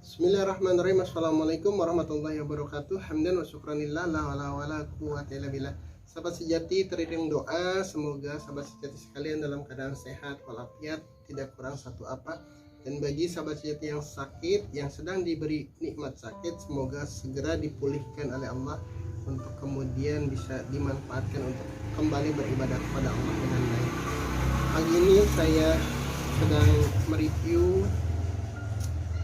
Bismillahirrahmanirrahim. Assalamualaikum warahmatullahi wabarakatuh. Hamdan wa syukranillah la wala quwwata illa billah. Sahabat sejati, teriring doa semoga sahabat sejati sekalian dalam keadaan sehat walafiat, tidak kurang satu apa. Dan bagi sahabat sejati yang sakit, yang sedang diberi nikmat sakit, semoga segera dipulihkan oleh Allah untuk kemudian bisa dimanfaatkan untuk kembali beribadah kepada Allah dengan baik. Pagi ini saya sedang mereview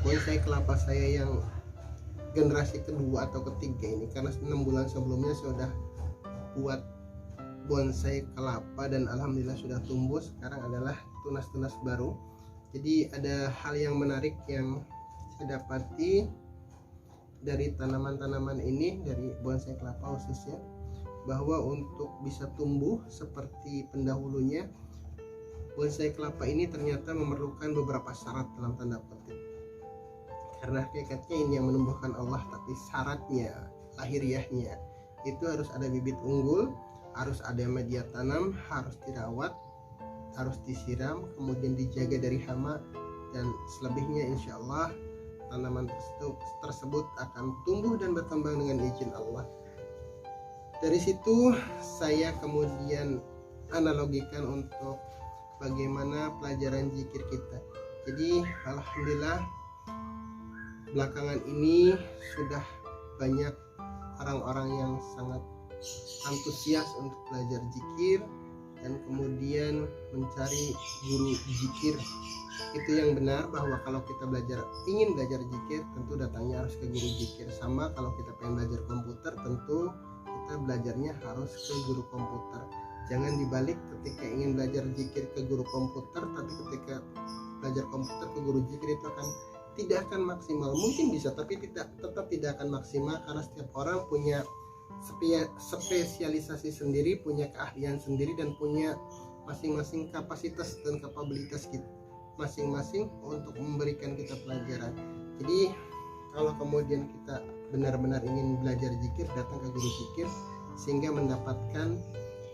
bonsai kelapa saya yang generasi kedua atau ketiga ini, karena 6 bulan sebelumnya saya sudah buat bonsai kelapa dan alhamdulillah sudah tumbuh. Sekarang adalah tunas-tunas baru. Jadi ada hal yang menarik yang saya dapati dari tanaman-tanaman ini, dari bonsai kelapa khususnya, bahwa untuk bisa tumbuh seperti pendahulunya, bonsai kelapa ini ternyata memerlukan beberapa syarat dalam tanda petik. Karena hakikatnya ini yang menumbuhkan Allah, tapi syaratnya, lahiriahnya itu harus ada bibit unggul, harus ada media tanam, harus dirawat, harus disiram, kemudian dijaga dari hama, dan selebihnya insya Allah tanaman tersebut akan tumbuh dan berkembang dengan izin Allah. Dari situ saya kemudian analogikan untuk bagaimana pelajaran zikir kita. Jadi alhamdulillah belakangan ini sudah banyak orang-orang yang sangat antusias untuk belajar zikir dan kemudian mencari guru zikir. Itu yang benar, bahwa kalau kita ingin belajar zikir, tentu datangnya harus ke guru zikir. Sama kalau kita pengen belajar komputer, tentu kita belajarnya harus ke guru komputer. Jangan dibalik, ketika ingin belajar zikir ke guru komputer, tapi ketika belajar komputer ke guru zikir itu tidak akan maksimal. Mungkin bisa, tapi tetap tidak akan maksimal, karena setiap orang punya spesialisasi sendiri, punya keahlian sendiri, dan punya masing-masing kapasitas dan kapabilitas kita masing-masing untuk memberikan kita pelajaran. Jadi kalau kemudian kita benar-benar ingin belajar zikir, datang ke guru zikir sehingga mendapatkan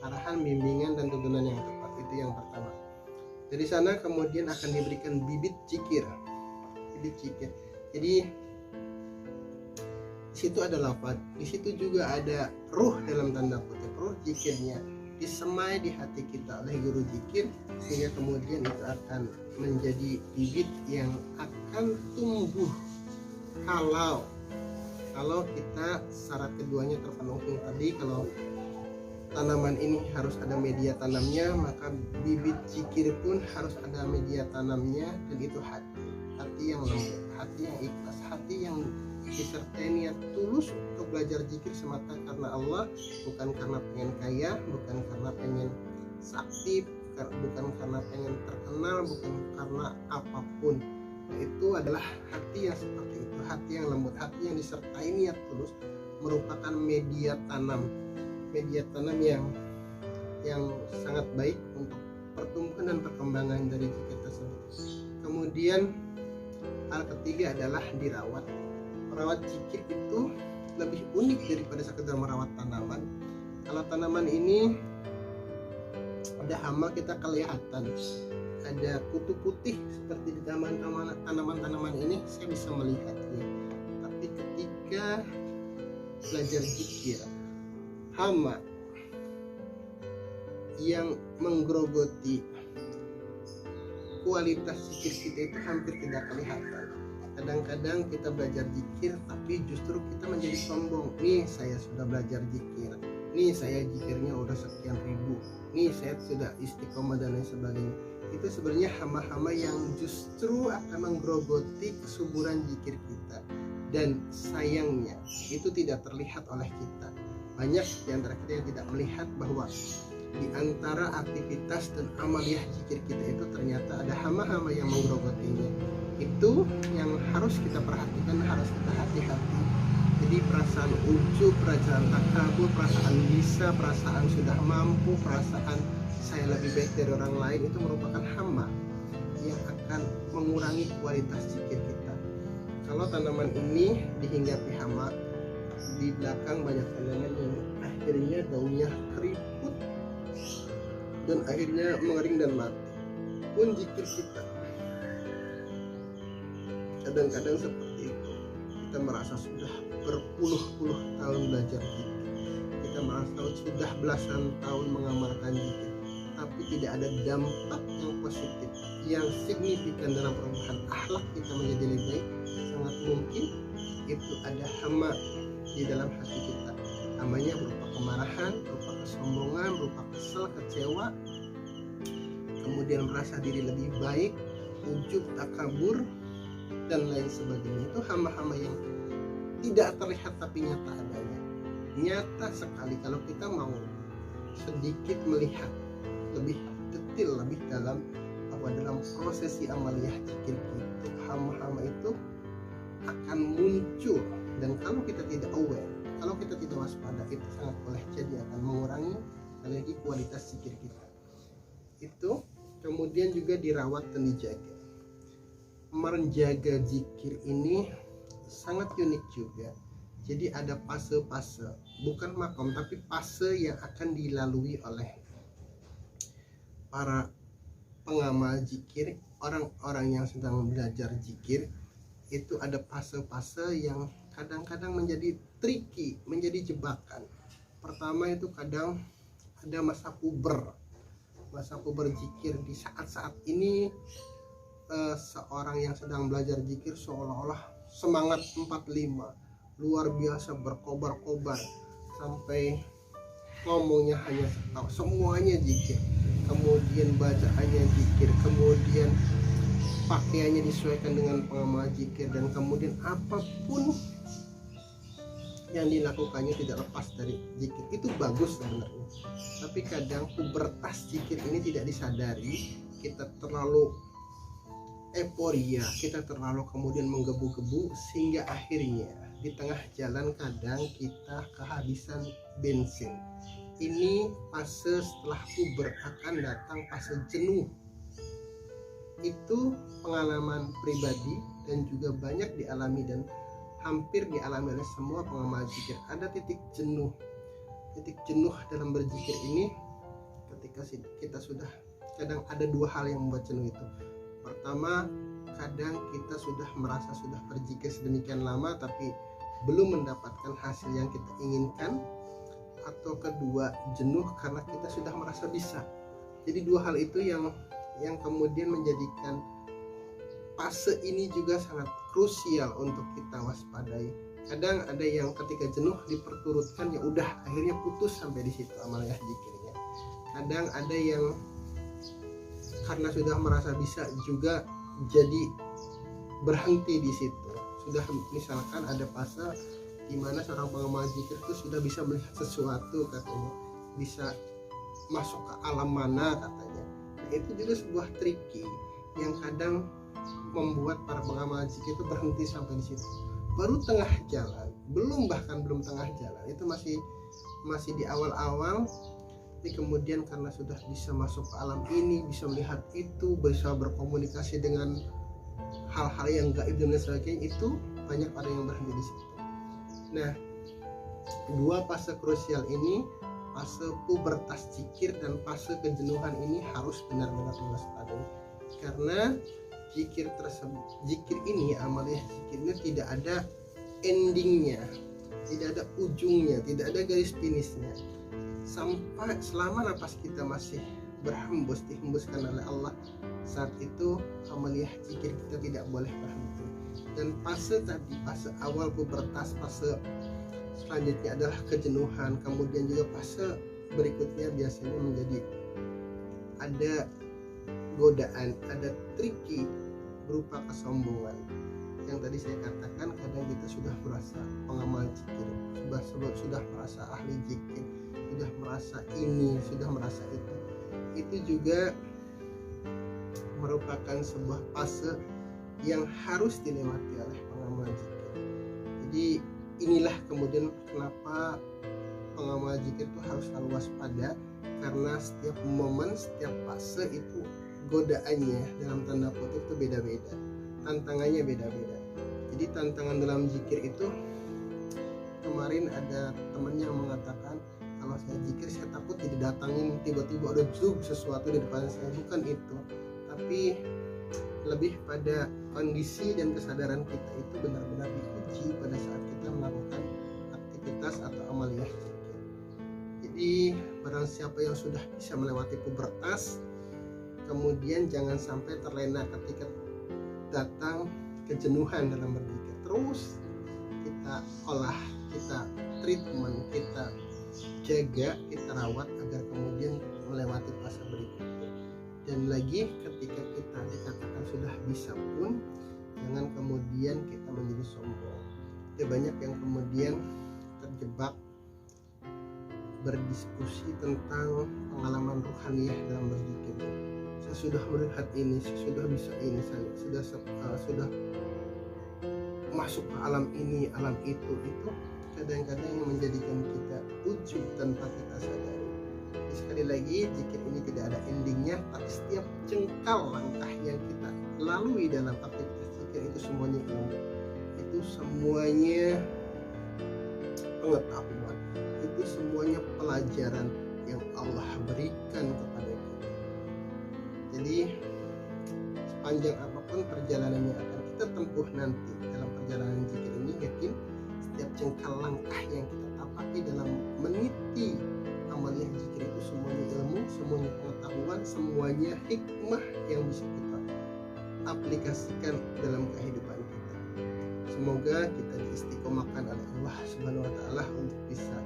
arahan, bimbingan, dan tuntunan yang tepat. Itu yang pertama. Dari sana kemudian akan diberikan bibit zikir. Jadi di situ ada lafaz, di situ juga ada ruh dalam tanda kutip, ruh zikirnya disemai di hati kita oleh guru zikir, sehingga kemudian itu akan menjadi bibit yang akan tumbuh kalau kita syarat keduanya terpenuhi tadi. Kalau tanaman ini harus ada media tanamnya, maka bibit zikir pun harus ada media tanamnya, dan itu hati yang lembut, hati yang ikhlas, hati yang disertai niat tulus untuk belajar zikir semata karena Allah, bukan karena pengen kaya, bukan karena pengen sakti, bukan karena pengen terkenal, bukan karena apapun. Itu adalah hati yang seperti itu, hati yang lembut, hati yang disertai niat tulus, merupakan media tanam yang sangat baik untuk pertumbuhan dan perkembangan dari zikir tersebut. Kemudian hal ketiga adalah dirawat. Merawat zikir itu lebih unik daripada sekedar merawat tanaman. Kalau tanaman ini ada hama, kita kelihatan, ada kutu putih seperti di tanaman-tanaman ini, saya bisa melihatnya. Tapi ketika belajar zikir, hama yang menggerogoti kualitas zikir kita itu hampir tidak kelihatan. Kadang-kadang kita belajar zikir tapi justru kita menjadi sombong. Nih saya sudah belajar zikir, nih saya zikirnya udah sekian ribu, nih saya sudah istiqomah dan lain sebagainya. Itu sebenarnya hama-hama yang justru akan menggerogoti kesuburan zikir kita, dan sayangnya itu tidak terlihat oleh kita. Banyak di antara kita yang tidak melihat bahwa di antara aktivitas dan amaliyah zikir kita itu ternyata ada hama-hama yang menggerogotinya. Itu yang harus kita perhatikan, harus kita hati-hati. Jadi perasaan ujub, perasaan takabur, perasaan bisa, perasaan sudah mampu, perasaan saya lebih baik dari orang lain, itu merupakan hama yang akan mengurangi kualitas zikir kita. Kalau tanaman ini dihinggapi hama, di belakang banyak tanaman yang akhirnya daunnya keriput dan akhirnya mengering dan mati. Pun zikir kita kadang-kadang seperti itu. kita merasa sudah berpuluh-puluh tahun belajar zikir, kita merasa sudah belasan tahun mengamalkan zikir, tapi tidak ada dampak yang positif, yang signifikan dalam perubahan akhlak kita menjadi lebih baik, sangat mungkin itu ada hama di dalam hati kita. Hamanya berupa kemarahan, berupa kesombongan, berupa kesel, kecewa, kemudian merasa diri lebih baik, ujub, takabur, dan lain sebagainya. Itu hama-hama yang tidak terlihat tapi nyata adanya. Nyata sekali kalau kita mau sedikit melihat lebih detail, lebih dalam bahwa dalam prosesi amaliyah zikir itu, hama-hama itu akan muncul, dan kalau kita tidak aware, kalau kita tidak waspada, itu sangat boleh jadi akan mengurangi lagi kualitas zikir kita. Itu kemudian juga dirawat dan dijaga. Menjaga zikir ini sangat unik juga. Jadi ada fase-fase, bukan makom tapi fase yang akan dilalui oleh para pengamal zikir, orang-orang yang sedang belajar zikir. Itu ada fase-fase yang kadang-kadang menjadi tricky, menjadi jebakan. Pertama itu kadang ada masa puber zikir. Di saat-saat ini seorang yang sedang belajar zikir seolah-olah semangat 45, luar biasa, berkobar-kobar, sampai ngomongnya hanya semuanya zikir, kemudian bacaannya zikir, kemudian pakaiannya disesuaikan dengan pengamal zikir, dan kemudian apapun yang dilakukannya tidak lepas dari zikir. Itu bagus sebenarnya, tapi kadang pubertas zikir ini tidak disadari. Kita terlalu euforia, kita terlalu kemudian menggebu-gebu, sehingga akhirnya di tengah jalan kadang kita kehabisan bensin. Ini fase setelah puber, akan datang fase jenuh. Itu pengalaman pribadi dan juga banyak dialami dan hampir dialami oleh semua pengamal zikir. Ada titik jenuh dalam berzikir ini ketika kita sudah, kadang ada dua hal yang membuat jenuh itu. Pertama, kadang kita sudah merasa sudah berzikir sedemikian lama tapi belum mendapatkan hasil yang kita inginkan, atau kedua, jenuh karena kita sudah merasa bisa. Jadi dua hal itu yang kemudian menjadikan fase ini juga sangat krusial untuk kita waspadai. Kadang ada yang ketika jenuh diperturutkan, ya udah akhirnya putus sampai di situ amaliyah zikirnya. Kadang ada yang karena sudah merasa bisa juga jadi berhenti di situ. Sudah misalkan ada fase di mana seorang pengamal zikir itu sudah bisa melihat sesuatu, katanya bisa masuk ke alam mana, katanya. Nah, itu juga sebuah tricky yang kadang membuat para pengamal zikir itu berhenti sampai di situ. Baru tengah jalan, belum tengah jalan, itu masih di awal-awal. Tapi kemudian karena sudah bisa masuk ke alam ini, bisa melihat itu, bisa berkomunikasi dengan hal-hal yang gaib dan sebagainya, itu banyak pada yang berhenti di situ. Nah, dua fase krusial ini, fase pubertas zikir dan fase kejenuhan ini harus benar-benar diwaspadai. Karena zikir ini, amaliyah zikirnya tidak ada endingnya, tidak ada ujungnya, tidak ada garis finishnya. Sampai selama napas kita masih berhembus, dihembuskan oleh Allah, saat itu amaliyah zikir kita tidak boleh berhenti. Dan fase tadi, fase awal pubertas, fase selanjutnya adalah kejenuhan, kemudian juga fase berikutnya biasanya menjadi ada godaan, ada tricky berupa kesombongan. Yang tadi saya katakan, kadang kita sudah merasa pengamal zikir, sudah merasa ahli zikir, sudah merasa ini, sudah merasa itu. Itu juga merupakan sebuah fase yang harus dilewati oleh pengamal zikir. Jadi inilah kemudian kenapa pengamal zikir itu harus selalu waspada, karena setiap momen, setiap fase itu godaannya dalam tanda kutip itu beda-beda, tantangannya beda-beda. Jadi tantangan dalam zikir itu, kemarin ada teman yang mengatakan, kalau saya zikir saya takut didatangin tiba-tiba ada sesuatu di depan saya. Bukan itu, tapi lebih pada kondisi dan kesadaran kita itu benar-benar diuji pada saat kita melakukan aktivitas atau amaliyah zikir. Jadi barang siapa yang sudah bisa melewati pubertas, kemudian jangan sampai terlena ketika datang kejenuhan dalam berzikir. Terus kita olah, kita treatment, kita jaga, kita rawat agar kemudian melewati fase berikutnya. Dan lagi ketika kita dikatakan sudah bisa pun, jangan kemudian kita menjadi sombong. Ada banyak yang kemudian terjebak berdiskusi tentang pengalaman ruhaniyah dalam berzikir. Saya sudah melihat ini, saya sudah bisa ini, saya sudah masuk ke alam ini, alam itu kadang-kadang yang menjadikan kita ujub tanpa kita sadari. Jadi sekali lagi, zikir ini tidak ada endingnya, tapi setiap jengkal langkah yang kita lalui dalam aktivitas zikir itu semuanya ilmu, itu semuanya pengetahuan, itu semuanya pelajaran yang Allah berikan kepada kita. Jadi sepanjang apapun perjalanan yang akan kita tempuh nanti dalam perjalanan zikir ini, yakin setiap jengkal langkah yang kita tapaki dalam meniti amaliyah zikir itu semuanya ilmu, semuanya pengetahuan, semuanya hikmah yang bisa kita aplikasikan dalam kehidupan kita. Semoga kita diistiqomahkan oleh Allah Subhanahu wa taala untuk bisa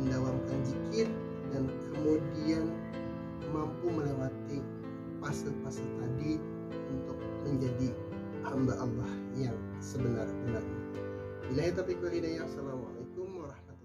mendawamkan zikir dan kemudian mampu melewati fase-fase tadi untuk menjadi hamba Allah yang sebenar-benarnya. Billahi taufiq wal hidayah. Assalamualaikum warahmatullahi wabarakatuh.